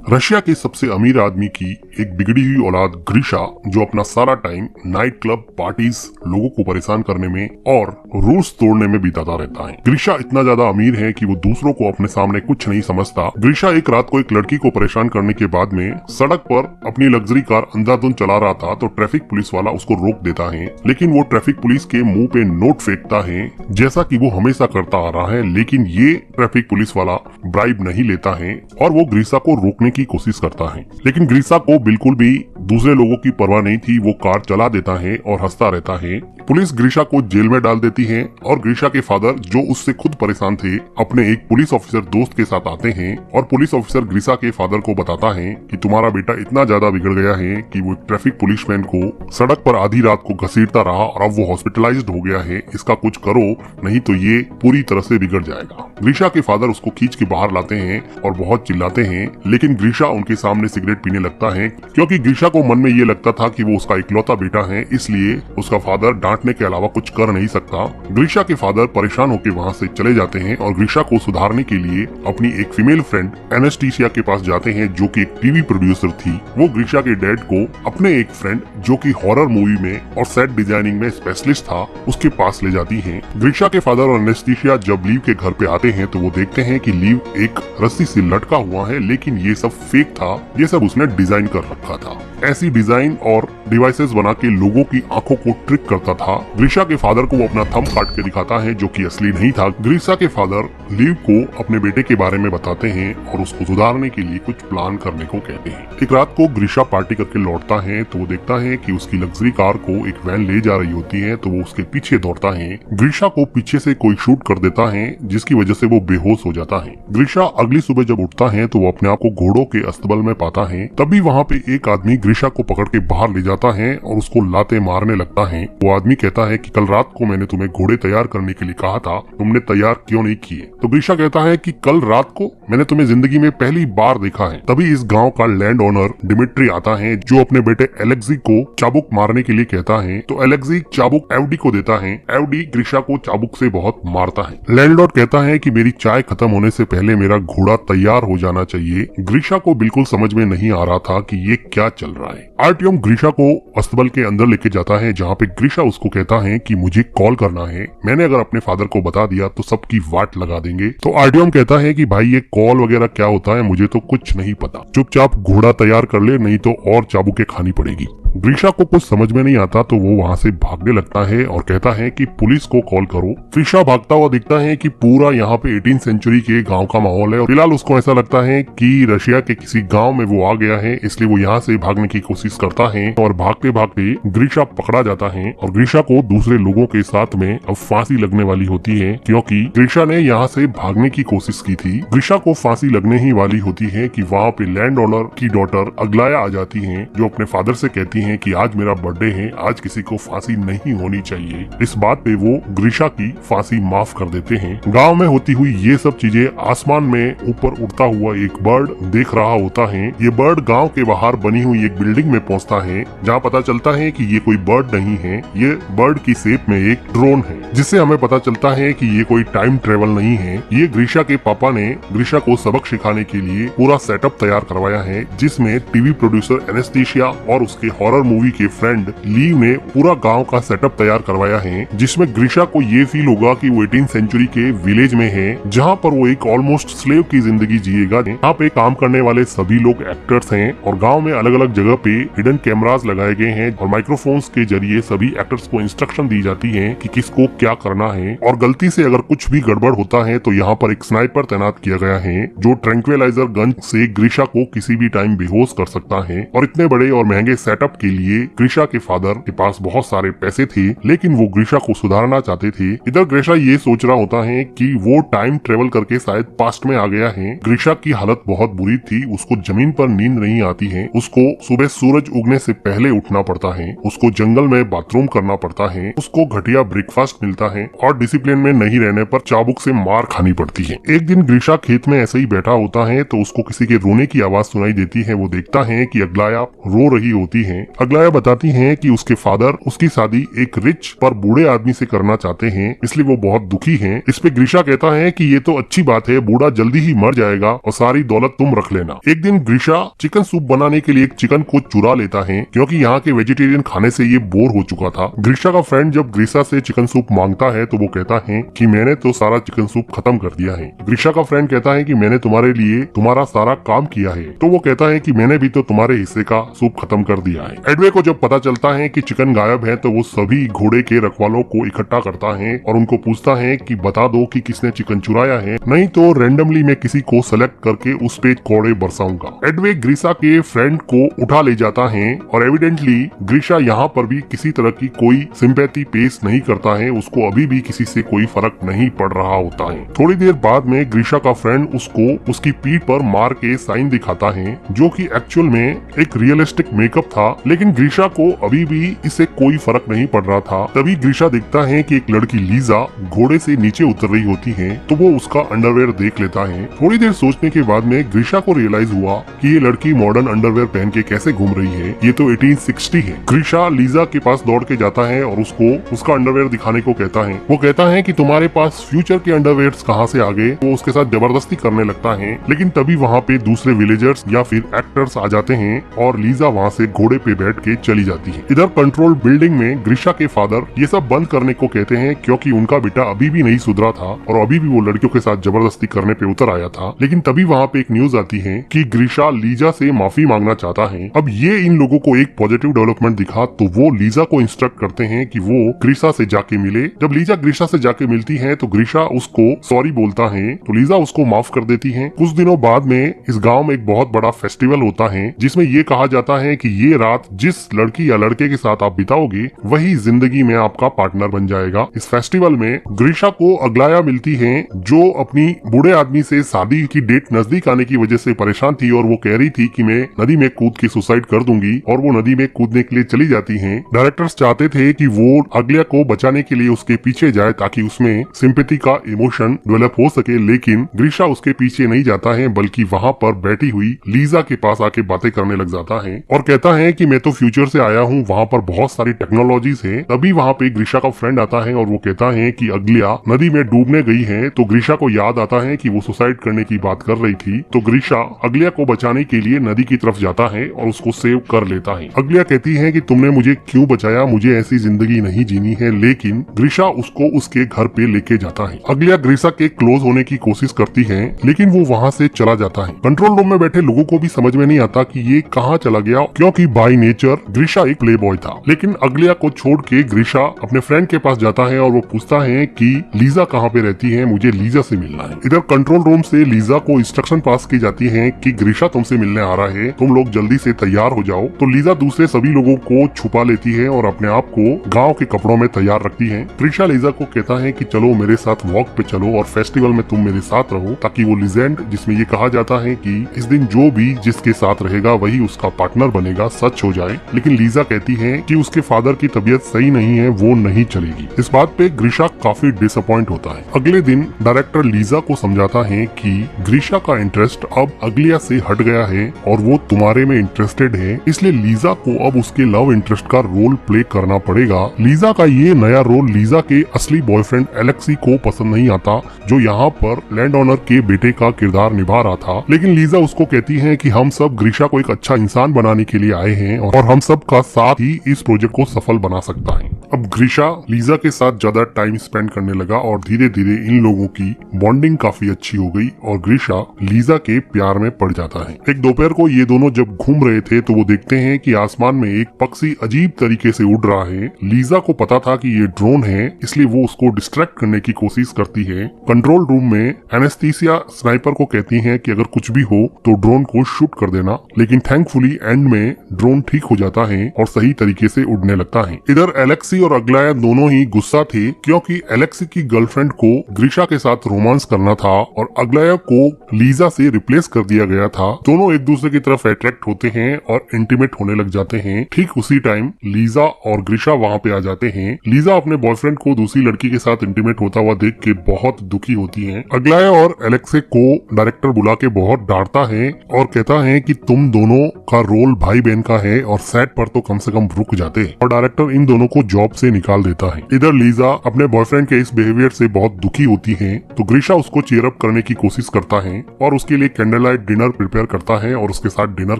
Russia के सबसे अमीर आदमी की एक बिगड़ी हुई औलाद ग्रीशा, जो अपना सारा टाइम नाइट क्लब पार्टीज, लोगों को परेशान करने में और रूल्स तोड़ने में बिताता रहता है। ग्रीशा इतना ज्यादा अमीर है कि वो दूसरों को अपने सामने कुछ नहीं समझता। ग्रीशा एक रात को एक लड़की को परेशान करने के बाद में सड़क पर अपनी लग्जरी कार अंधाधुंध चला रहा था तो ट्रैफिक पुलिस वाला उसको रोक देता है, लेकिन वो ट्रैफिक पुलिस के मुंह पे नोट फेंकता है जैसा कि वो हमेशा करता आ रहा है। लेकिन ये ट्रैफिक पुलिस वाला ब्राइब नहीं लेता है और वो ग्रीशा को रोकने की कोशिश करता है, लेकिन ग्रीशा को बिल्कुल भी दूसरे लोगों की परवाह नहीं थी। वो कार चला देता है और हंसता रहता है। पुलिस ग्रीशा को जेल में डाल देती है और ग्रीशा के फादर, जो उससे खुद परेशान थे, अपने एक पुलिस ऑफिसर दोस्त के साथ आते हैं और पुलिस ऑफिसर ग्रीशा के फादर को बताता है कि तुम्हारा बेटा इतना ज्यादा बिगड़ गया है कि वो ट्रैफिक पुलिसमैन को सड़क पर आधी रात को घसीटता रहा और अब वो हॉस्पिटलाइज्ड हो गया है। इसका कुछ करो, नहीं तो ये पूरी तरह से बिगड़ जाएगा। ग्रीशा के फादर उसको खींच के बाहर लाते हैं और बहुत चिल्लाते हैं, लेकिन ग्रीशा उनके सामने सिगरेट पीने लगता है क्योंकि ग्रीशा को मन में ये लगता था कि वो उसका इकलौता बेटा है, इसलिए उसका फादर डांटने के अलावा कुछ कर नहीं सकता। ग्रीशा के फादर परेशान होकर वहाँ से चले जाते हैं और ग्रीशा को सुधारने के लिए अपनी एक फीमेल फ्रेंड एनेस्टीसिया के पास जाते हैं, जो कि एक टीवी प्रोड्यूसर थी। वो ग्रीशा के डैड को अपने एक फ्रेंड, जो कि हॉरर मूवी में और सेट डिजाइनिंग में स्पेशलिस्ट था, उसके पास ले जाती हैं। ग्रीशा के फादर और एनेस्टीसिया जब लीव के घर पे आते हैं तो वो देखते हैं कि लीव एक रस्सी से लटका हुआ है, लेकिन ये सब फेक था, ये सब उसने डिजाइन कर रखा था। ऐसी डिजाइन और डिवाइसेस बना के लोगों की आंखों को ट्रिक करता था। ग्रीशा के फादर को वो अपना थंब काट के दिखाता है, जो कि असली नहीं था। ग्रीशा के फादर लीव को अपने बेटे के बारे में बताते हैं और उसको सुधारने के लिए कुछ प्लान करने को कहते हैं। एक रात को ग्रीशा पार्टी करके लौटता है तो वो देखता है कि उसकी लग्जरी कार को एक वैन ले जा रही होती है, तो वो उसके पीछे दौड़ता है। ग्रीशा को पीछे से कोई शूट कर देता है, जिसकी वजह से वो बेहोश हो जाता है। ग्रीशा अगली सुबह जब उठता है तो वो अपने आप को घोड़ों के अस्तबल में पाता है। तभी वहाँ पे एक आदमी ग्रीशा को पकड़ के बाहर ले जाता है और उसको लाते मारने लगता है। वो आदमी कहता है कि कल रात को मैंने तुम्हें घोड़े तैयार करने के लिए कहा था, तुमने तैयार क्यों नहीं किए? तो ग्रीशा कहता है कि कल रात को मैंने तुम्हें जिंदगी में पहली बार देखा है। तभी इस गांव का लैंड ओनर डिमिट्री आता है, जो अपने बेटे एलेक्सी को चाबुक मारने के लिए कहता है। तो एलेक्सी चाबुक एवडी को देता है। एवडी ग्रीशा को चाबुक से बहुत मारता है। लैंडलॉर्ड कहता है कि मेरी चाय खत्म होने से पहले मेरा घोड़ा तैयार हो जाना चाहिए। ग्रीशा को बिल्कुल समझ में नहीं आ रहा था कि ये क्या चल रहा है। आर्टियम ग्रीशा को अस्तबल के अंदर लेके जाता है, जहाँ पे ग्रीशा उसको कहता है कि मुझे कॉल करना है, मैंने अगर अपने फादर को बता दिया तो सबकी वाट लगा देंगे। तो आर्टियम कहता है कि भाई ये कॉल वगैरह क्या होता है, मुझे तो कुछ नहीं पता, चुपचाप घोड़ा तैयार कर ले, नहीं तो और चाबुके खानी पड़ेगी। ग्रीशा को कुछ समझ में नहीं आता तो वो वहाँ से भागने लगता है और कहता है कि पुलिस को कॉल करो। ग्रीशा भागता हुआ दिखता है कि पूरा यहाँ पे 18th सेंचुरी के गांव का माहौल है और फिलहाल उसको ऐसा लगता है कि रशिया के किसी गांव में वो आ गया है, इसलिए वो यहाँ से भागने की कोशिश करता है और भागते भागते ग्रीशा पकड़ा जाता है और ग्रीशा को दूसरे लोगों के साथ में अब फांसी लगने वाली होती है, क्योंकि ग्रीशा ने यहाँ से भागने की कोशिश की थी। ग्रीशा को फांसी लगने ही वाली होती है कि वहाँ पे लैंड ओनर की डॉटर अग्लाया आ जाती है, जो अपने फादर से कहती है कि आज मेरा बर्थडे है, आज किसी को फांसी नहीं होनी चाहिए। इस बात पे वो ग्रीशा की फांसी माफ कर देते हैं। गांव में होती हुई ये सब चीजें आसमान में ऊपर उड़ता हुआ एक बर्ड देख रहा होता है। ये बर्ड गांव के बाहर बनी हुई एक बिल्डिंग में पहुंचता है, जहां पता चलता है कि ये कोई बर्ड नहीं है, ये बर्ड की शेप में एक ड्रोन है, जिससे हमें पता चलता है कि ये कोई टाइम ट्रेवल नहीं है। ये ग्रीशा के पापा ने ग्रीशा को सबक सिखाने के लिए पूरा सेटअप तैयार करवाया है, जिसमें टीवी प्रोड्यूसर एनेस्टीसिया और उसके हॉरर मूवी के फ्रेंड लीव ने पूरा गांव का सेटअप तैयार करवाया है, जिसमें ग्रीशा को ये फील होगा कि वो 18th सेंचुरी के विलेज में है, जहां पर वो एक ऑलमोस्ट स्लेव की जिंदगी जिएगा। यहाँ पे काम करने वाले सभी लोग एक्टर्स हैं और गांव में अलग अलग जगह पे हिडन कैमरास लगाए गए हैं और माइक्रोफोन्स के जरिए सभी एक्टर्स को इंस्ट्रक्शन दी जाती है कि किसको क्या करना है, और गलती से अगर कुछ भी गड़बड़ होता है तो यहाँ पर एक स्नाइपर तैनात किया गया है, जो ट्रैंक्विलाइजर गन से ग्रीशा को किसी भी टाइम बेहोश कर सकता है। और इतने बड़े और महंगे सेटअप के लिए ग्रीशा के फादर के पास बहुत सारे पैसे थे, लेकिन वो ग्रीशा को सुधारना चाहते थे। इधर ग्रीशा ये सोच रहा होता है कि वो टाइम ट्रेवल करके शायद पास्ट में आ गया है। ग्रीशा की हालत बहुत बुरी थी, उसको जमीन पर नींद नहीं आती है, उसको सुबह सूरज उगने से पहले उठना पड़ता है, उसको जंगल में बाथरूम करना पड़ता है, उसको घटिया ब्रेकफास्ट मिलता है और डिसिप्लिन में नहीं रहने पर चाबुक से मार खानी पड़ती है। एक दिन ग्रीशा खेत में ऐसे ही बैठा होता है तो उसको किसी के रोने की आवाज सुनाई देती है। वो देखता है कि अग्लाया रो रही होती है अग्लाया बताती हैं कि उसके फादर उसकी शादी एक रिच पर बूढ़े आदमी से करना चाहते हैं, इसलिए वो बहुत दुखी हैं। इस पे ग्रीशा कहता है कि ये तो अच्छी बात है, बूढ़ा जल्दी ही मर जाएगा और सारी दौलत तुम रख लेना। एक दिन ग्रीशा चिकन सूप बनाने के लिए एक चिकन को चुरा लेता है, क्योंकि यहाँ के वेजिटेरियन खाने से ये बोर हो चुका था। ग्रीशा का फ्रेंड जब ग्रीशा से चिकन सूप मांगता है तो वो कहता है कि मैंने तो सारा चिकन सूप खत्म कर दिया है। ग्रीशा का फ्रेंड कहता है कि मैंने तुम्हारे लिए तुम्हारा सारा काम किया है, तो वो कहता है कि मैंने भी तो तुम्हारे हिस्से का सूप खत्म कर दिया है। एडवे को जब पता चलता है कि चिकन गायब है तो वो सभी घोड़े के रखवालों को इकट्ठा करता है और उनको पूछता है कि बता दो कि किसने चिकन चुराया है, नहीं तो रैंडमली मैं किसी को सेलेक्ट करके उस पे कोड़े बरसाऊंगा। एडवे ग्रीशा के फ्रेंड को उठा ले जाता है और एविडेंटली ग्रीशा यहाँ पर भी किसी तरह की कोई सिंपैथी पेश नहीं करता है, उसको अभी भी किसी से कोई फर्क नहीं पड़ रहा होता है। थोड़ी देर बाद में ग्रीशा का फ्रेंड उसको उसकी पीठ पर मार के साइन दिखाता है, जो कि एक्चुअल में एक रियलिस्टिक मेकअप था, लेकिन ग्रीशा को अभी भी इससे कोई फर्क नहीं पड़ रहा था। तभी ग्रीशा देखता है कि एक लड़की लीजा घोड़े से नीचे उतर रही होती है, तो वो उसका अंडरवेयर देख लेता है। थोड़ी देर सोचने के बाद में ग्रीशा को रियलाइज हुआ कि ये लड़की मॉडर्न अंडरवेयर पहन के कैसे घूम रही है, ये तो 1860 है। ग्रीशा लीजा के पास दौड़ के जाता है और उसको उसका अंडरवेयर दिखाने को कहता है। वो कहता है कि तुम्हारे पास फ्यूचर के अंडरवेयर्स कहाँ से आ गए। वो उसके साथ जबरदस्ती करने लगता है, लेकिन तभी वहाँ पे दूसरे विलेजर्स या फिर एक्टर्स आ जाते हैं और लीजा वहाँ से घोड़े पे बैठ के चली जाती है। इधर कंट्रोल बिल्डिंग में ग्रीशा के फादर ये सब बंद करने को कहते हैं, क्योंकि उनका बेटा अभी भी नहीं सुधरा था और अभी भी वो लड़कियों के साथ जबरदस्ती करने पे उतर आया था। लेकिन तभी वहाँ पे एक न्यूज आती है कि ग्रीशा लीजा से माफी मांगना चाहता है। अब ये इन लोगों को एक पॉजिटिव डेवलपमेंट दिखा, तो वो लीजा को इंस्ट्रक्ट करते हैं कि वो ग्रीशा से जाके मिले। जब लीजा ग्रीशा से जाके मिलती है तो ग्रीशा उसको सॉरी बोलता है, तो लीजा उसको माफ कर देती है। कुछ दिनों बाद में इस गांव में एक बहुत बड़ा फेस्टिवल होता है, जिसमें ये कहा जाता है कि ये रात जिस लड़की या लड़के के साथ आप बिताओगे वही जिंदगी में आपका पार्टनर बन जाएगा। इस फेस्टिवल में ग्रीशा को अग्लाया मिलती है, जो अपनी बूढ़े आदमी से शादी की डेट नजदीक आने की वजह से परेशान थी और वो कह रही थी कि मैं नदी में कूद के सुसाइड कर दूंगी, और वो नदी में कूदने के लिए चली जाती है। डायरेक्टर्स चाहते थे कि वो अग्लाया को बचाने के लिए उसके पीछे जाए ताकि उसमें सिंपैथी का इमोशन डेवलप हो सके, लेकिन ग्रीशा उसके पीछे नहीं जाता है, बल्कि वहाँ पर बैठी हुई लीजा के पास आके बातें करने लग जाता है और कहता है कि मैं तो फ्यूचर से आया हूँ, वहाँ पर बहुत सारी टेक्नोलॉजीज है। तभी वहाँ पे ग्रीशा का फ्रेंड आता है और वो कहता है कि अग्लिया नदी में डूबने गई है, तो ग्रीशा को याद आता है कि वो सुसाइड करने की बात कर रही थी। तो ग्रीशा अग्लिया को बचाने के लिए नदी की तरफ जाता है और उसको सेव कर लेता है। अग्लिया कहती है कि तुमने मुझे क्यों बचाया, मुझे ऐसी जिंदगी नहीं जीनी है, लेकिन ग्रीशा उसको उसके घर पे लेके जाता है। अग्लिया ग्रीशा के क्लोज होने की कोशिश करती है, लेकिन वो वहाँ से चला जाता है। कंट्रोल रूम में बैठे लोगों को भी समझ में नहीं आता कि ये कहाँ चला गया, क्योंकि बाय नेचर ग्रीशा एक प्लेबॉय था। लेकिन अग्लिया को छोड़ के ग्रीशा अपने फ्रेंड के पास जाता है और वो पूछता है कि लीजा कहाँ पे रहती है, मुझे लीजा से मिलना है। इधर कंट्रोल रूम से लीजा को इंस्ट्रक्शन पास की जाती है कि ग्रीशा तुमसे मिलने आ रहा है, तुम लोग जल्दी से तैयार हो जाओ। तो लीजा दूसरे सभी लोगों को छुपा लेती है और अपने आप को गाँव के कपड़ों में तैयार रखती है। ग्रीशा लीजा को कहता है कि चलो मेरे साथ वॉक पे चलो और फेस्टिवल में तुम मेरे साथ रहो, ताकि वो लीजेंड जिसमें ये कहा जाता है कि इस दिन जो भी जिसके साथ रहेगा वही उसका पार्टनर बनेगा सच हो जाए। लेकिन लीजा कहती है कि उसके फादर की तबीयत सही नहीं है, वो नहीं चलेगी। इस बात पे ग्रीशा काफी डिसअपॉइंट होता है। अगले दिन डायरेक्टर लीजा को समझाता है कि ग्रीशा का इंटरेस्ट अब अग्लिया से हट गया है और वो तुम्हारे में इंटरेस्टेड है, इसलिए लीजा को अब उसके लव इंटरेस्ट का रोल प्ले करना पड़ेगा। लीजा का ये नया रोल लीजा के असली बॉयफ्रेंड एलेक्सी को पसंद नहीं आता, जो यहाँ पर लैंड ऑनर के बेटे का किरदार निभा रहा था। लेकिन लीजा उसको कहती है कि हम सब ग्रीशा को एक अच्छा इंसान बनाने के लिए आए हैं और हम सब का साथ ही इस प्रोजेक्ट को सफल बना सकता है। अब ग्रीशा लीजा के साथ ज्यादा टाइम स्पेंड करने लगा और धीरे धीरे इन लोगों की बॉन्डिंग काफी अच्छी हो गई और ग्रीशा लीजा के प्यार में पड़ जाता है। एक दोपहर को ये दोनों जब घूम रहे थे तो वो देखते हैं कि आसमान में एक पक्षी अजीब तरीके से उड़ रहा है। लीजा को पता था कि ये ड्रोन है, इसलिए वो उसको डिस्ट्रैक्ट करने की कोशिश करती है। कंट्रोल रूम में एनेस्थीसिया स्नाइपर को कहती है कि अगर कुछ भी हो तो ड्रोन को शूट कर देना, लेकिन थैंकफुली एंड में ड्रोन ठीक हो जाता है और सही तरीके से उड़ने लगता है। इधर एलेक्सी और अग्लाया दोनों ही गुस्सा थे, क्योंकि एलेक्सी की गर्लफ्रेंड को ग्रीशा के साथ रोमांस करना था और अग्लाया को लीजा से रिप्लेस कर दिया गया था। दोनों एक दूसरे की तरफ अट्रैक्ट होते हैं और इंटीमेट होने लग जाते हैं। ठीक उसी टाइम लीजा और ग्रीशा वहाँ पे आ जाते हैं। लीजा अपने बॉयफ्रेंड को दूसरी लड़की के साथ इंटीमेट होता हुआ देख के बहुत दुखी होती है। अग्लाया और एलेक्सी को डायरेक्टर बुला के बहुत डांटता है और कहता है कि तुम दोनों का रोल भाई बहन का है, है और सेट पर तो कम से कम रुक जाते हैं और डायरेक्टर इन दोनों को जॉब से निकाल देता है। इधर लीजा अपने बॉयफ्रेंड के इस बिहेवियर से बहुत दुखी होती है, तो ग्रीशा उसको चीयर अप करने की कोशिश करता है और उसके लिए कैंडल लाइट डिनर प्रिपेयर करता है और उसके साथ डिनर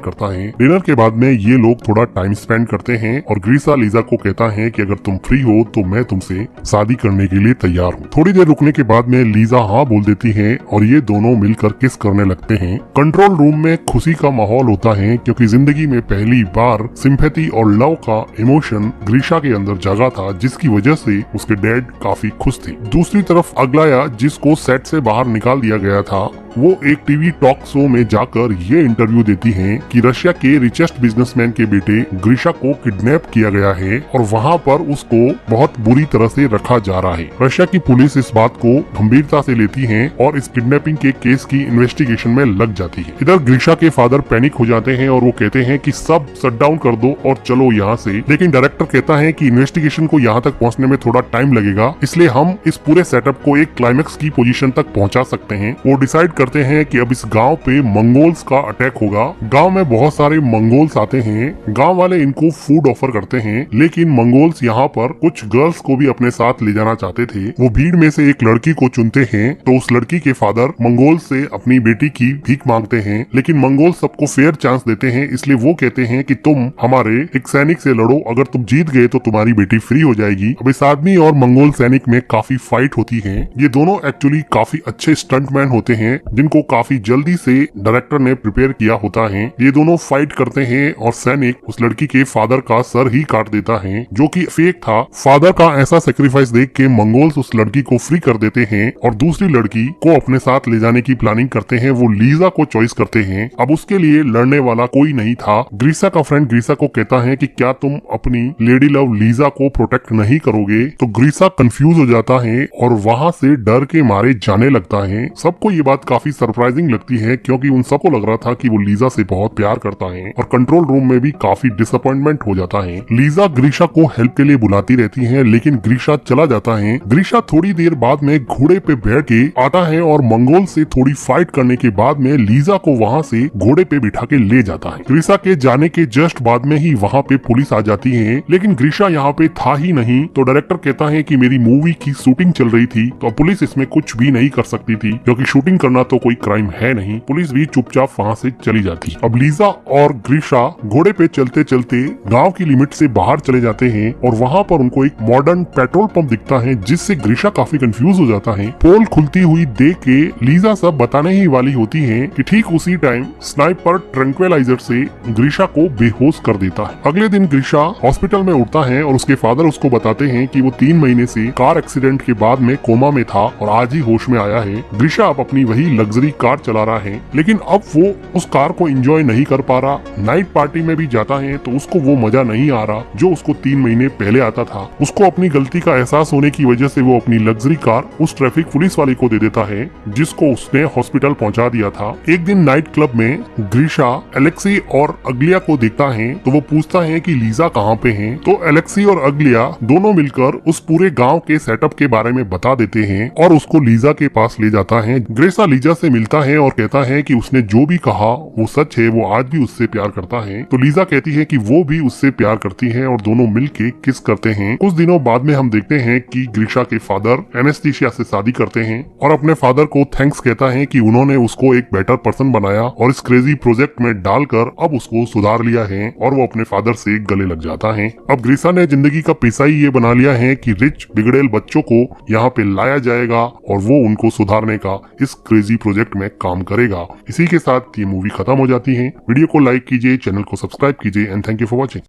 करता है। डिनर के बाद में ये लोग थोड़ा टाइम स्पेंड करते हैं और ग्रीशा लीजा को कहता है कि अगर तुम फ्री हो तो मैं तुमसे शादी करने के लिए तैयार हूँ। थोड़ी देर रुकने के बाद में लीजा हाँ बोल देती है और ये दोनों मिलकर किस करने लगते हैं। कंट्रोल रूम में खुशी का माहौल होता है क्योंकि जिंदगी में पहली बार सिंपैथी और लव का इमोशन ग्रीशा के अंदर जगा था, जिसकी वजह से उसके डैड काफी खुश थे। दूसरी तरफ अगलाया, जिसको सेट से बाहर निकाल दिया गया था, वो एक टीवी टॉक शो में जाकर ये इंटरव्यू देती हैं कि रशिया के रिचेस्ट बिजनेसमैन के बेटे ग्रीशा को किडनैप किया गया है और वहाँ पर उसको बहुत बुरी तरह से रखा जा रहा है। रशिया की पुलिस इस बात को गंभीरता से लेती है और इस किडनैपिंग के केस की इन्वेस्टिगेशन में लग जाती है। इधर ग्रीशा के फादर पैनिक हो जाते हैं और वो कहते हैं कि सब शट डाउन कर दो और चलो यहाँ से, लेकिन डायरेक्टर कहता है कि इन्वेस्टिगेशन को यहाँ तक पहुँचने में थोड़ा टाइम लगेगा, इसलिए हम इस पूरे सेटअप को एक क्लाइमेक्स की पोजीशन तक पहुँचा सकते हैं। वो डिसाइड करते हैं कि अब इस गांव पे मंगोल्स का अटैक होगा। गांव में बहुत सारे मंगोल्स आते हैं। गांव वाले इनको फूड ऑफर करते हैं, लेकिन मंगोल्स यहाँ पर कुछ गर्ल्स को भी अपने साथ ले जाना चाहते थे। वो भीड़ में से एक लड़की को चुनते हैं, तो उस लड़की के फादर मंगोल से अपनी बेटी की भीख मांगते हैं, लेकिन मंगोल सबको फेयर चांस देते हैं, इसलिए वो कहते हैं कि तुम हमारे एक सैनिक से लड़ो, अगर तुम जीत गए तो तुम्हारी बेटी फ्री हो जाएगी। अब इस आदमी और मंगोल सैनिक में काफी फाइट होती है। ये दोनों एक्चुअली काफी अच्छे स्टंटमैन होते हैं, जिनको काफी जल्दी से डायरेक्टर ने प्रिपेयर किया होता है। ये दोनों फाइट करते हैं और सैनिक उस लड़की के फादर का सर ही काट देता है, जो कि फेक था। फादर का ऐसा सेक्रीफाइस देख के मंगोल्स उस लड़की को फ्री कर देते हैं और दूसरी लड़की को अपने साथ ले जाने की प्लानिंग करते हैं। वो लीजा को चॉइस करते हैं। अब उसके लिए लड़ने वाला कोई नहीं था। ग्रीशा का फ्रेंड ग्रीशा को कहता है कि क्या तुम अपनी लेडी लव लीजा को प्रोटेक्ट नहीं करोगे, तो ग्रीशा कंफ्यूज हो जाता है और वहाँ से डर के मारे जाने लगता है। सबको ये बात काफी सरप्राइजिंग लगती है, क्योंकि उन सबको लग रहा था कि वो लीजा से बहुत प्यार करता है और कंट्रोल रूम में भी काफी डिसअपॉइंटमेंट हो जाता है। लीजा ग्रीशा को हेल्प के लिए बुलाती रहती है, लेकिन ग्रीशा चला जाता है। ग्रीशा थोड़ी देर बाद में घोड़े पे बैठ के आता है और मंगोल से थोड़ी फाइट करने के बाद में लीजा को वहाँ से घोड़े पे बिठा के ले जाता है। ग्रीशा के जाने के जस्ट बाद में ही वहाँ पे पुलिस आ जाती है, लेकिन ग्रीशा यहाँ पे था ही नहीं। तो डायरेक्टर कहता है कि मेरी मूवी की शूटिंग चल रही थी, तो पुलिस इसमें कुछ भी नहीं कर सकती थी, क्योंकि शूटिंग करना तो कोई क्राइम है नहीं। पुलिस भी चुपचाप वहाँ से चली जाती। अब लीजा और ग्रीशा घोड़े पे चलते चलते गांव की लिमिट से बाहर चले जाते हैं और वहाँ पर उनको एक मॉडर्न पेट्रोल पंप दिखता है, जिससे ग्रीशा काफी कंफ्यूज हो जाता है। पोल खुलती हुई देख के लीजा सब बताने ही वाली होती है कि ठीक उसी टाइम स्नाइपर ट्रैंक्विलाइजर से ग्रीशा को बेहोश कर देता है। अगले दिन ग्रीशा हॉस्पिटल में उठता है और उसके फादर उसको बताते हैं कि वो 3 महीने से कार एक्सीडेंट के बाद में कोमा में था और आज ही होश में आया है। ग्रीशा अब अपनी वही लग्जरी कार चला रहा है, लेकिन अब वो उस कार को एंजॉय नहीं कर पा रहा। नाइट पार्टी में भी जाता है तो उसको वो मजा नहीं आ रहा जो उसको 3 महीने पहले आता था। उसको अपनी गलती का एहसास होने की वजह से वो अपनी लग्जरी कार उस ट्रैफिक पुलिस वाले को दे देता है, जिसको उसने हॉस्पिटल पहुंचा दिया था। एक दिन नाइट क्लब में ग्रीशा एलेक्सी और अगलिया को देखता है, तो वो पूछता है कि लीजा कहाँ पे है। तो एलेक्सी और अगलिया दोनों मिलकर उस पूरे गाँव के सेटअप के बारे में बता देते हैं और उसको लीजा के पास ले जाता है। ग्रीशा लीजा से मिलता है और कहता है कि उसने जो भी कहा वो सच है, वो आज भी उससे प्यार करता है। तो लीजा कहती है कि वो भी उससे प्यार करती है और दोनों मिलके किस करते हैं। कुछ दिनों बाद में हम देखते हैं कि ग्रीशा के फादर एनेस्थीसिया से शादी करते हैं और अपने फादर को थैंक्स कहता है कि उन्होंने उसको एक बेटर पर्सन बनाया और इस क्रेजी प्रोजेक्ट में डालकर अब उसको सुधार लिया है, और वो अपने फादर से गले लग जाता है। अब ग्रीशा ने जिंदगी का पेशा ही ये बना लिया है कि रिच बिगड़ेल बच्चों को यहाँ पे लाया जाएगा और वो उनको सुधारने का इस क्रेजी प्रोजेक्ट में काम करेगा। इसी के साथ ये मूवी खत्म हो जाती है। वीडियो को लाइक कीजिए, चैनल को सब्सक्राइब कीजिए and thank you for watching.